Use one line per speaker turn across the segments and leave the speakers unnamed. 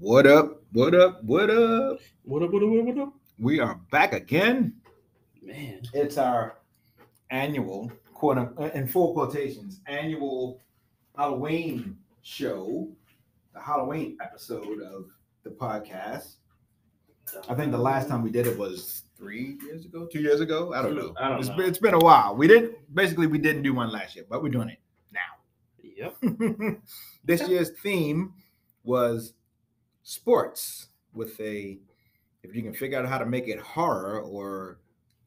What up? What up? What up?
What up, what up, what up?
We are back again.
Man.
It's our annual, in full quotations, annual Halloween show, the Halloween episode of the podcast. I think the last time we did it was 3 years ago, 2 years ago. I don't know. It's been a while. We didn't do one last year, but we're doing it now.
Yep.
This year's theme was sports with if you can figure out how to make it horror or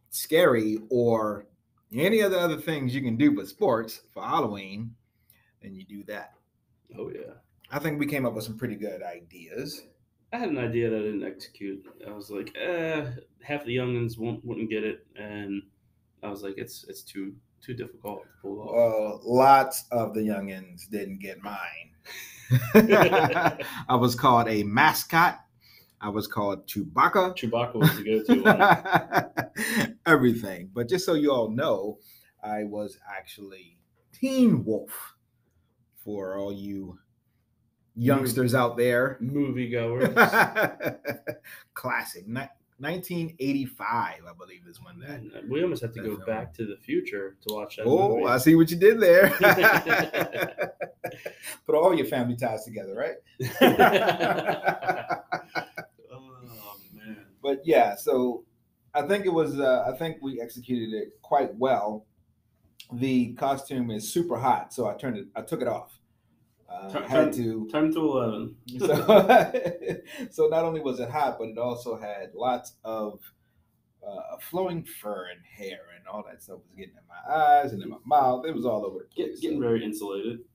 scary or any of the other things you can do with sports for Halloween, then you do that.
Oh, yeah.
I think we came up with some pretty good ideas.
I had an idea that I didn't execute. I was like, half the youngins wouldn't get it, and I was like, it's too difficult to pull off.
Well, lots of the youngins didn't get mine. I was called a mascot. I was called Chewbacca.
Chewbacca was the go-to one.
Everything. But just so you all know, I was actually Teen Wolf for all you youngsters out there.
Moviegoers.
Classic. 1985, I believe, is when that.
We almost have to go back to the future to watch that
movie.
movie.
I see what you did there. Put all your family ties together, right?
Oh, man.
But yeah, so I think it was. I think we executed it quite well. The costume is super hot, so I took it off.
Turn to 11.
So not only was it hot, but it also had lots of flowing fur and hair, and all that stuff was getting in my eyes and in my mouth. It was all over the place.
Getting very insulated.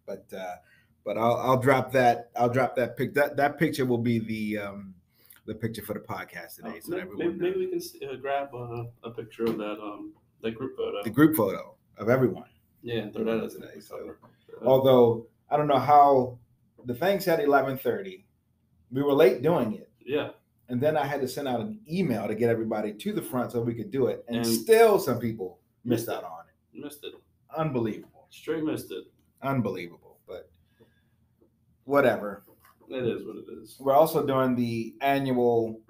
But I'll drop that. I'll drop that pic. That picture will be the picture for the podcast today. So
maybe we can grab a picture of that group photo.
The group photo of everyone.
Yeah, throw that as today.
So, although I don't know how the thing said 11:30, we were late doing it.
Yeah.
And then I had to send out an email to get everybody to the front so we could do it, and still some people missed out on it.
Missed it.
Unbelievable.
Straight missed it.
Unbelievable, but whatever.
It is what it is.
We're also doing the annual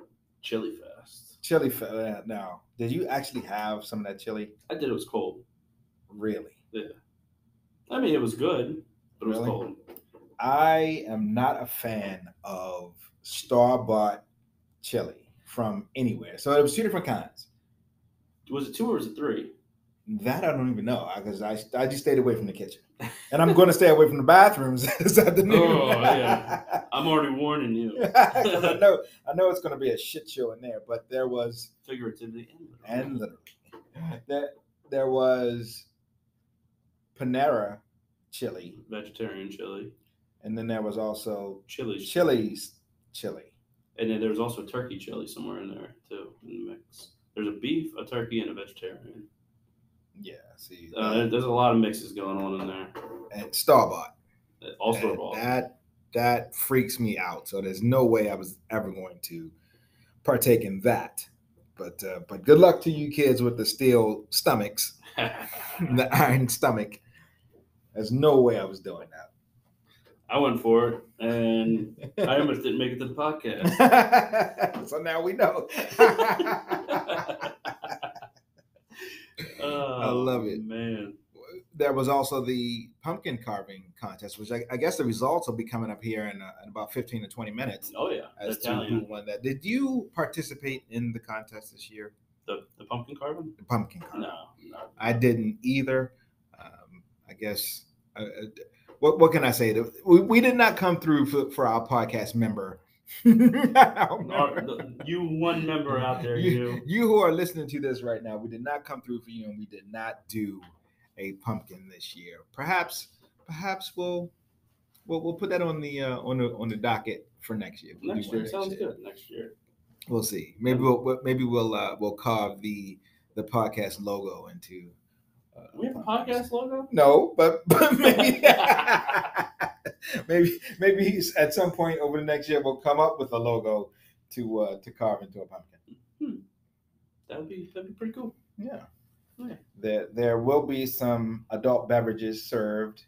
Chili Fest.
Chili Fest. Now, did you actually have some of that chili?
I did. It was cold.
Really?
Yeah. I mean, it was good, but it was cold.
I am not a fan of store-bought chili from anywhere. So it was 2 different kinds.
Was it 2 or was it 3?
That I don't even know, because I just stayed away from the kitchen, and I'm going to stay away from the bathrooms this afternoon.
Oh yeah, I'm already warning you.
Because I know it's going to be a shit show in there. But there was
figuratively
and literally there was Panera chili,
vegetarian chili,
and then there was also
Chili's
chili,
and then there was also turkey chili somewhere in there too in the mix. There's a beef, a turkey, and a vegetarian.
Yeah, see,
there's a lot of mixes going on in there.
And store-bought.
All store-bought.
That freaks me out. So there's no way I was ever going to partake in that. But good luck to you kids with the steel stomachs, the iron stomach. There's no way I was doing that.
I went for it, and I almost didn't make it to the podcast.
So now we know. I love it,
man.
There was also the pumpkin carving contest, which I guess the results will be coming up here in about 15 to 20 minutes.
Oh yeah,
as to who won that. Did you participate in the contest this year?
The pumpkin carving?
The pumpkin carving.
No.
I didn't either. I guess. What can I say? We did not come through for our podcast member.
You one member out there, you
who are listening to this right now, we did not come through for you, and we did not do a pumpkin this year. Perhaps we'll put that on the docket for next year.
Next year sounds good. Next year,
we'll see. Maybe we'll carve the podcast logo into.
We have a podcast logo?
No, but maybe maybe at some point over the next year we'll come up with a logo to carve into a pumpkin.
That'd be pretty cool.
Yeah. There will be some adult beverages served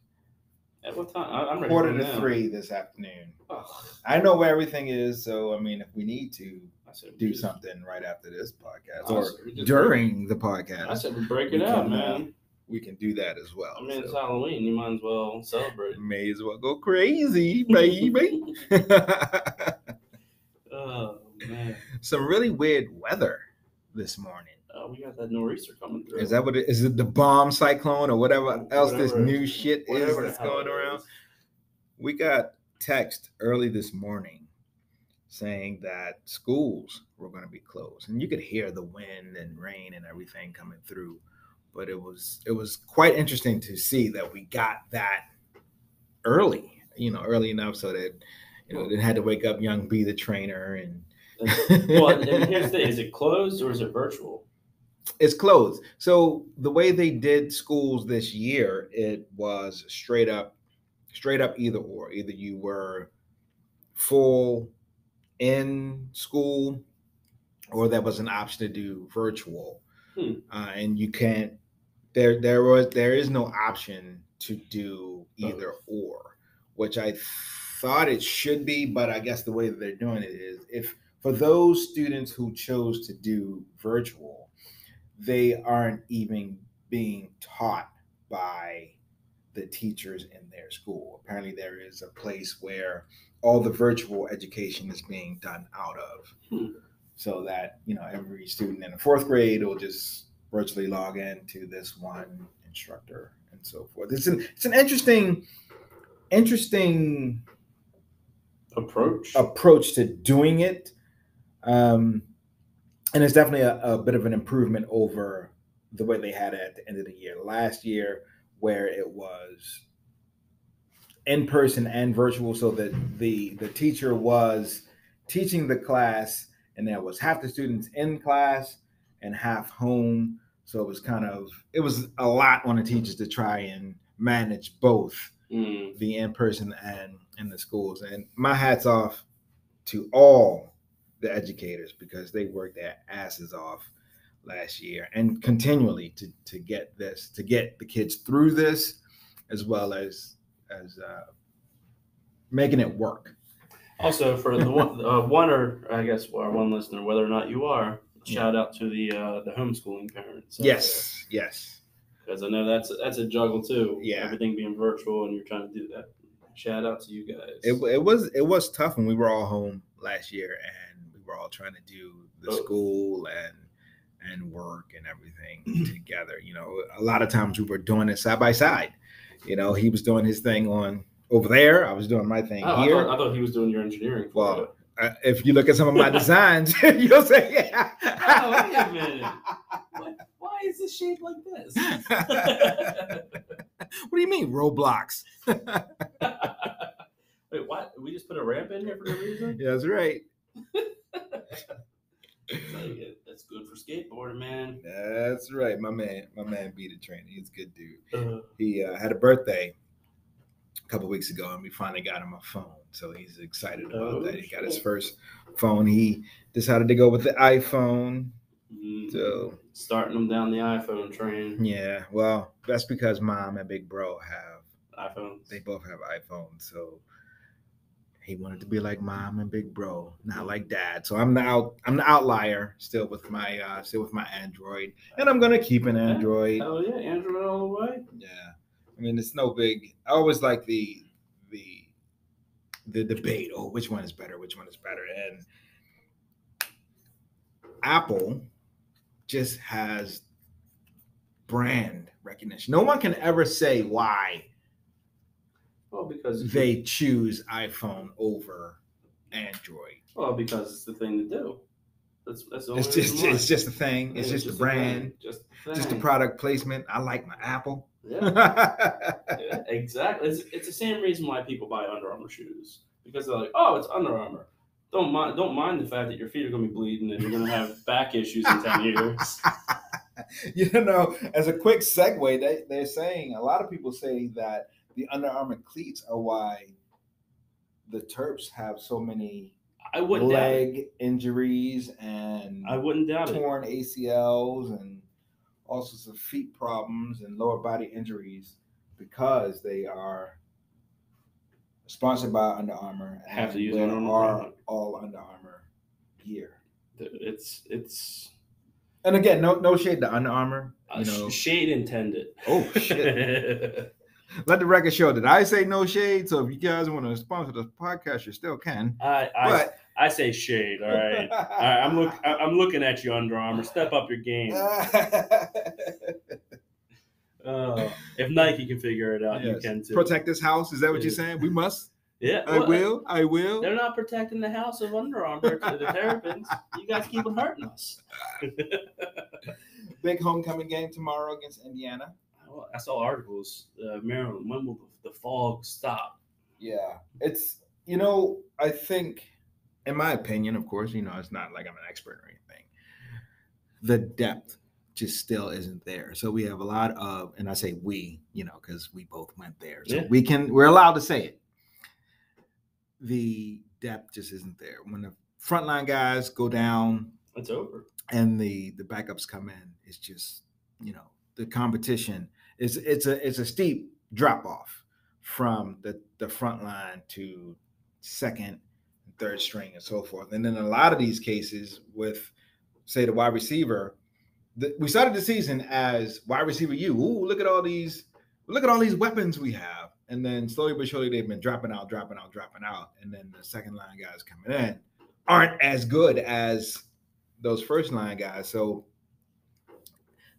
At what time? I'm ready
Quarter
for
to
now.
3 this afternoon.
Oh,
I know where everything is, so I mean, if we need to
I said we
do
just-
something right after this podcast
I
or
said we just
during the
I
podcast,
said we break
we
it out,
can,
man.
we can do that as well.
I mean, it's
So
Halloween. You might as well celebrate.
may as well go crazy, baby.
Oh man,
Some really weird weather this morning.
we got that nor'easter coming through.
Is that what it is? It the bomb cyclone or whatever else this
Whatever-
new shit is
whatever the
that's
hell
going
it
around?
is.
We got text early this morning saying that schools were going to be closed, and you could hear the wind and rain and everything coming through. But it was quite interesting to see that we got that early, early enough so that they had to wake up young B the trainer and.
Well, and here's the thing: is it closed or is it virtual?
It's closed. So the way they did schools this year, it was straight up either or. Either you were full in school, or there was an option to do virtual. And you can't. There is no option to do either or, which I thought it should be, but I guess the way that they're doing it is if for those students who chose to do virtual, they aren't even being taught by the teachers in their school. Apparently, there is a place where all the virtual education is being done out of, so that every student in the 4th grade will just virtually log in to this one instructor and so forth. It's an interesting approach to doing it. And it's definitely a bit of an improvement over the way they had it at the end of the year last year, where it was in person and virtual, so that the teacher was teaching the class and there was half the students in class and half home. So it was a lot on the teachers to try and manage both the in-person and the schools. And my hat's off to all the educators, because they worked their asses off last year and continually to get the kids through this, as well as making it work.
Also, for the one or I guess our one listener, whether or not you are, shout out to the homeschooling parents.
Yes.
Because I know that's a juggle too.
Yeah.
Everything being virtual and you're trying to do that. Shout out to you guys.
It was tough when we were all home last year and we were all trying to do the school and work and everything together. A lot of times we were doing it side by side. He was doing his thing over there. I was doing my thing here.
I thought he was doing your engineering.
Well, if you look at some of my designs, you'll say, yeah.
Oh, wait a minute. Why is this shaped like this?
What do you mean, Roblox?
Wait, what? We just put a ramp in here for no reason?
Yeah, that's right.
That's good for skateboarding, man.
That's right. My man B the trainer. He's a good dude. He had a birthday a couple weeks ago, and we finally got him a phone. So he's excited about that. He got his first phone. He decided to go with the iPhone. So
starting them down the iPhone train.
Yeah, well, that's because Mom and Big Bro have
iPhones.
They both have iPhones, so he wanted to be like Mom and Big Bro, not like Dad. So I'm the outlier still with my Android, and I'm gonna keep an Android.
Hell yeah, Android all the way.
Yeah, I mean it's no big. I always like the debate. Oh, which one is better? And Apple just has brand recognition. No one can ever say why.
Well, because
they choose iPhone over Android.
Well, because it's the thing to do. That's the only
it's just a thing. It's just the brand.
Just
the product placement. I like my Apple.
Yeah, exactly. It's the same reason why people buy Under Armour shoes, because they're like, oh, it's Under Armour. Don't mind the fact that your feet are going to be bleeding and you're going to have back issues in 10 years.
As a quick segue, they're saying, a lot of people say that the Under Armour cleats are why the Terps have so many leg injuries and
I wouldn't doubt
torn ACLs and all sorts of feet problems and lower body injuries, because they are sponsored by Under Armour.
Have to use
wear
Under Armour
our
product.
all Under Armour gear.
It's
And again, no shade to Under Armour.
Shade intended.
Oh shit! Let the record show that I say no shade. So if you guys want to sponsor this podcast, you still can.
I say shade. All right. All right. I'm looking at you, Under Armour. Step up your game. If Nike can figure it out, you can too.
Protect this house. Is that what you're saying? We must.
Yeah.
I will.
They're not protecting the house of Under Armour to the Terrapins. You guys keep on hurting us.
Big homecoming game tomorrow against Indiana.
Well, I saw articles. Maryland, when will the fog stop?
Yeah. It's, I think, in my opinion, of course, it's not like I'm an expert or anything. The depth just still isn't there. So we have a lot of, and I say we, because we both went there. So we're allowed to say it. The depth just isn't there. When the frontline guys go down,
it's over.
And the backups come in, it's just, the competition it's a steep drop off from the front line to second and third string and so forth. And then in a lot of these cases with, say, the wide receiver, we started the season as wide receiver U. Ooh, look at all these weapons we have. And then slowly but surely they've been dropping out. And then the second line guys coming in aren't as good as those first line guys. So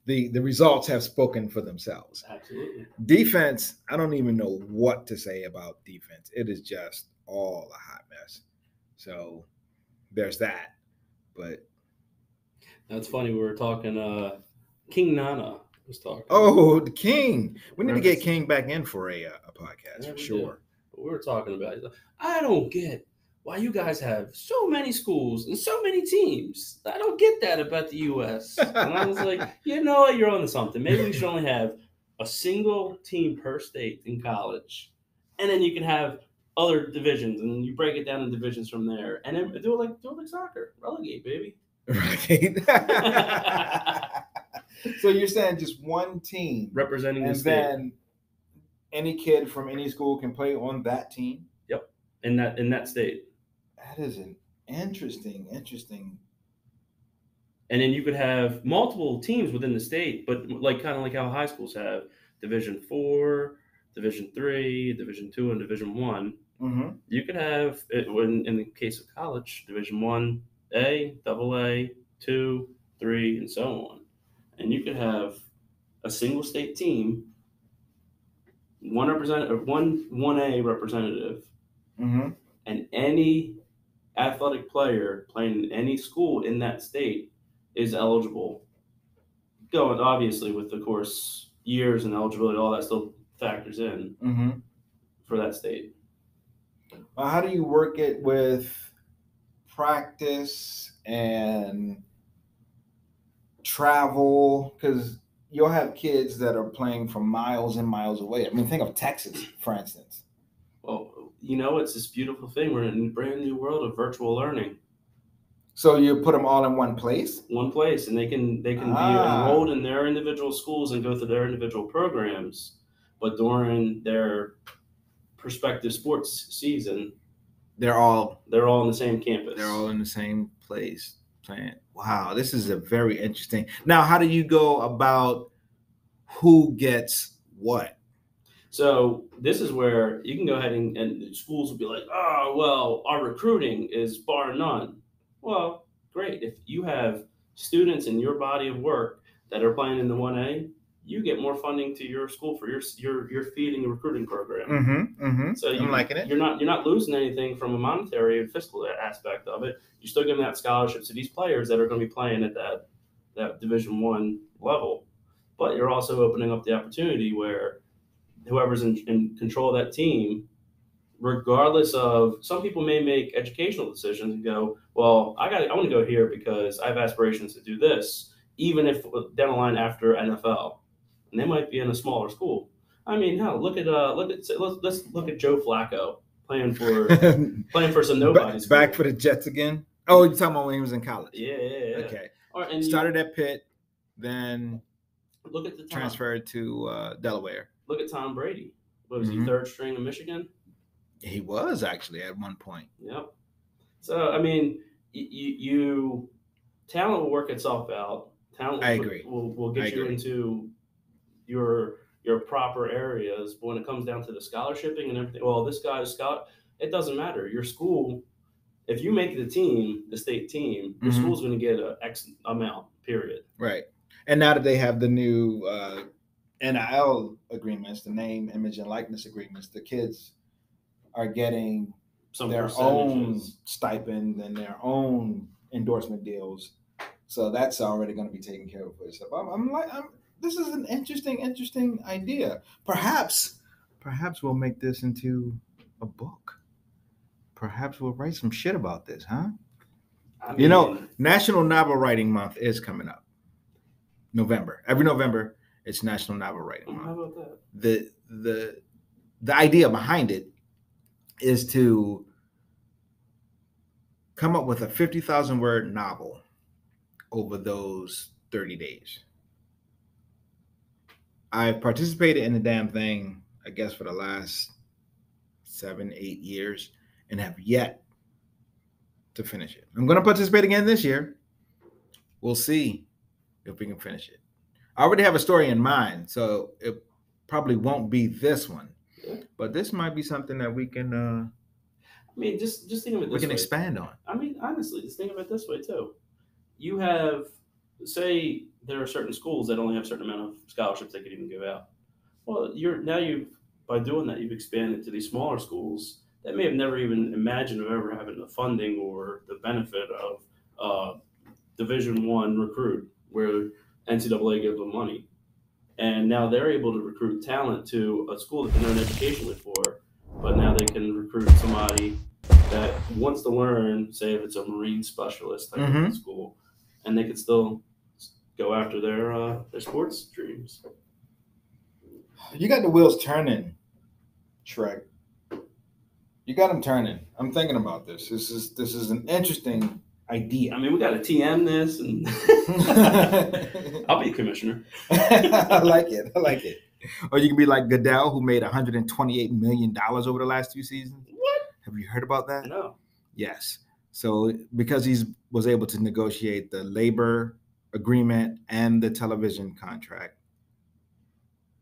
the results have spoken for themselves.
Absolutely.
Defense, I don't even know what to say about defense. It is just all a hot mess. So there's that. But
that's funny. We were talking King Nana was talking.
Oh, the King. We need to get King back in for a podcast, for sure.
We were talking about it. I don't get why you guys have so many schools and so many teams. I don't get that about the U.S. And I was like, you know what? You're on to something. Maybe we should only have a single team per state in college. And then you can have other divisions, and you break it down in divisions from there. And then do it like soccer. Relegate, baby.
Relegate. So you're saying just one team
representing the state.
And then any kid from any school can play on that team?
Yep. In that state.
That is an interesting.
And then you could have multiple teams within the state, but kind of like how high schools have Division 4, Division 3, Division 2, and Division 1.
Mm-hmm.
You could have, in the case of college, Division 1A, AA, 2, 3, and so on. And you could have a single state team, one representative, one 1A representative,
mm-hmm.
and any athletic player playing in any school in that state is eligible. Going obviously with, of course, years and eligibility, all that still factors in
mm-hmm.
for that state.
How do you work it with practice and travel? Because you'll have kids that are playing from miles and miles away. I mean, think of Texas, for instance.
Well, it's this beautiful thing. We're in a brand new world of virtual learning.
So you put them all in one place?
One place, and they can be enrolled in their individual schools and go through their individual programs. But during their prospective sports season,
they're all
in the same campus.
They're all in the same place playing. Wow, this is a very interesting. Now, how do you go about who gets what? So
this is where you can go ahead and schools will be like, oh, well, our recruiting is bar none. Well, great. If you have students in your body of work that are playing in the 1A, you get more funding to your school for your feeding and recruiting program.
Mm-hmm, mm-hmm.
So
I'm liking it.
You're not losing anything from a monetary and fiscal aspect of it. You're still giving that scholarship to these players that are going to be playing at that Division I level. But you're also opening up the opportunity where whoever's in control of that team, regardless of, some people may make educational decisions and go, well, I want to go here because I have aspirations to do this, even if down the line after NFL, and they might be in a smaller school. I mean, hell, let's look at Joe Flacco playing for some nobodies.
Back for the Jets again. Oh, you're talking about when he was in college?
Yeah.
Okay. And started at Pitt, then
look at the
transferred to Delaware.
Look at Tom Brady. What was he, third string in Michigan?
He was actually at one point.
Yep. So I mean, you talent will work itself out. Talent
I agree.
will
I
get you
agree.
into your proper areas. But when it comes down to the scholarshiping and everything, well, this guy's scholar. It doesn't matter. Your school, if you make the team, the state team, your school's going to get a X amount. Period.
Right. And now that they have the new NIL agreements, the name, image, and likeness agreements, the kids are getting
Some
their own
percentages.
stipend and their own endorsement deals. So that's already going to be taken care of for itself. This is an interesting idea. Perhaps we'll make this into a book. Perhaps we'll write some shit about this, huh?
I
You know,
mean,
National Novel Writing Month is coming up. November. Every November, it's National Novel Writing
how
Month.
about that?
The idea behind it is to come up with a 50,000 word novel over those 30 days. I've participated in the damn thing, I guess, for the last 7-8 years and have yet to finish it. I'm going to participate again this year. We'll see if we can finish it. I already have a story in mind, so it probably won't be this one.
Yeah.
But this might be something that we can
I mean, just think of it this way.
we can expand on.
I mean, honestly, just think of it this way too. You have, say, there are certain schools that only have a certain amount of scholarships they could even give out. Well, by doing that, you've expanded to these smaller schools that may have never even imagined of ever having the funding or the benefit of Division I recruit, where NCAA gives them money, and now they're able to recruit talent to a school that they've known education before, but now they can recruit somebody that wants to learn, say if it's a marine specialist type of school, and they could still go after their sports dreams.
You got the wheels turning, Shrek. You got them turning. I'm thinking about this. This is an interesting idea.
I mean, we got to TM this, and I'll be commissioner.
I like it. Or you can be like Goodell, who made $128 million over the last 2 seasons.
What?
Have you heard about that?
No.
Yes. So because he was able to negotiate the labor agreement and the television contract,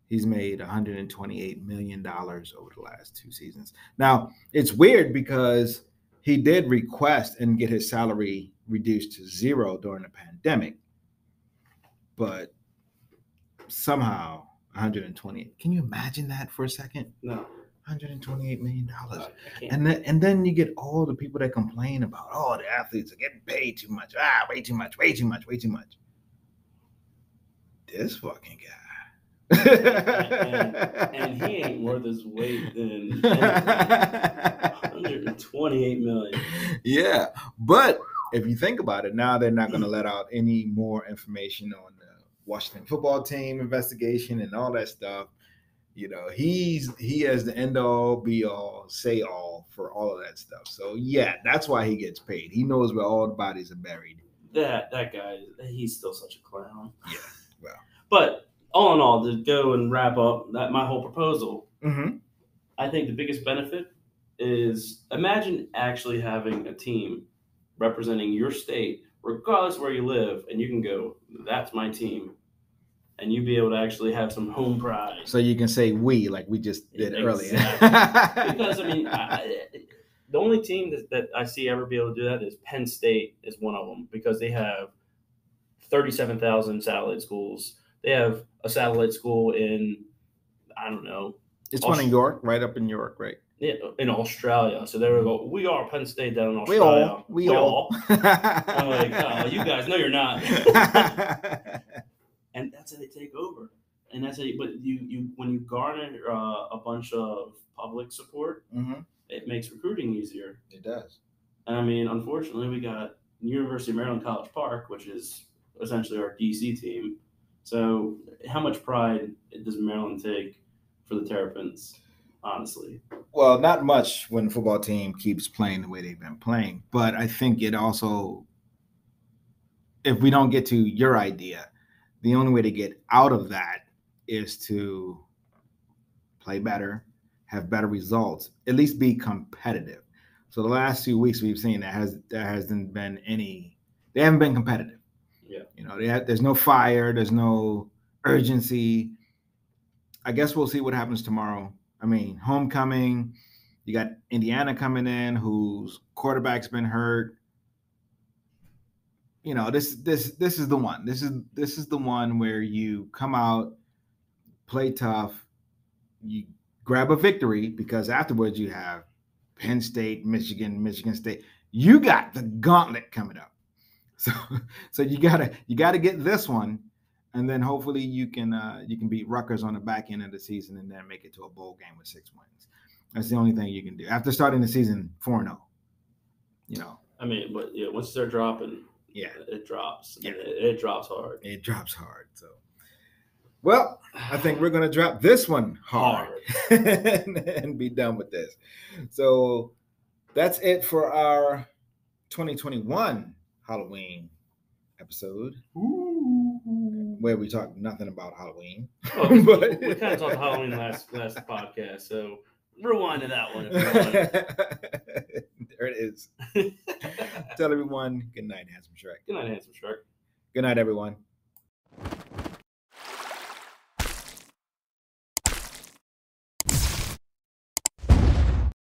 he's made $128 million over the last 2 seasons. Now, it's weird because he did request and get his salary reduced to 0 during the pandemic. But somehow 128. Can you imagine that for a second?
No.
$128 million. And then you get all the people that complain about, oh, the athletes are getting paid too much. Way too much. This fucking guy.
and he ain't worth his weight in $128 million.
Yeah. But if you think about it, now they're not going to let out any more information on the Washington football team investigation and all that stuff. You know, he has the end all, be all, say all for all of that stuff. So yeah, that's why he gets paid. He knows where all the bodies are buried.
That guy, he's still such a clown.
Yeah, well.
But all in all, to go and wrap up my whole proposal, I think the biggest benefit is imagine actually having a team representing your state, regardless of where you live, and you can go, that's my team. And you be able to actually have some home pride.
So you can say we, like we just did earlier.
Because, I mean, the only team that I see ever be able to do that is Penn State is one of them, because they have 37,000 satellite schools. They have a satellite school in, I don't know.
It's one in York, right up in York, right?
Yeah, in Australia. So they would go, we are Penn State down in Australia.
We all.
I'm like, oh, you guys, no, you're not. And that's how they take over. And that's how but you when you garner a bunch of public support, it makes recruiting easier.
It does.
And I mean, unfortunately, we got University of Maryland College Park, which is essentially our DC team. So how much pride does Maryland take for the Terrapins, honestly?
Well, not much when the football team keeps playing the way they've been playing. But I think it also, if we don't get to your idea, the only way to get out of that is to play better, have better results, at least be competitive. So the last 2 weeks we've seen there hasn't been any. They haven't been competitive.
Yeah.
There's no fire. There's no urgency. I guess we'll see what happens tomorrow. I mean, homecoming. You got Indiana coming in, whose quarterback's been hurt. This is the one. This is the one where you come out, play tough, you grab a victory, because afterwards you have Penn State, Michigan State. You got the gauntlet coming up. So you gotta get this one, and then hopefully you can beat Rutgers on the back end of the season and then make it to a bowl game with 6 wins. That's the only thing you can do after starting the season 4-0.
I mean, but yeah, once you start dropping, it drops. Yeah. It drops hard.
It drops hard. So, well, I think we're gonna drop this one hard. and be done with this. So that's it for our 2021 Halloween episode. Ooh. Where we talk nothing about Halloween.
Well, but we kind of talked Halloween last podcast, so rewind to that one if you want.
There it is. Tell everyone good night, Handsome Shrek.
Good night, Handsome Shrek.
Good night, everyone.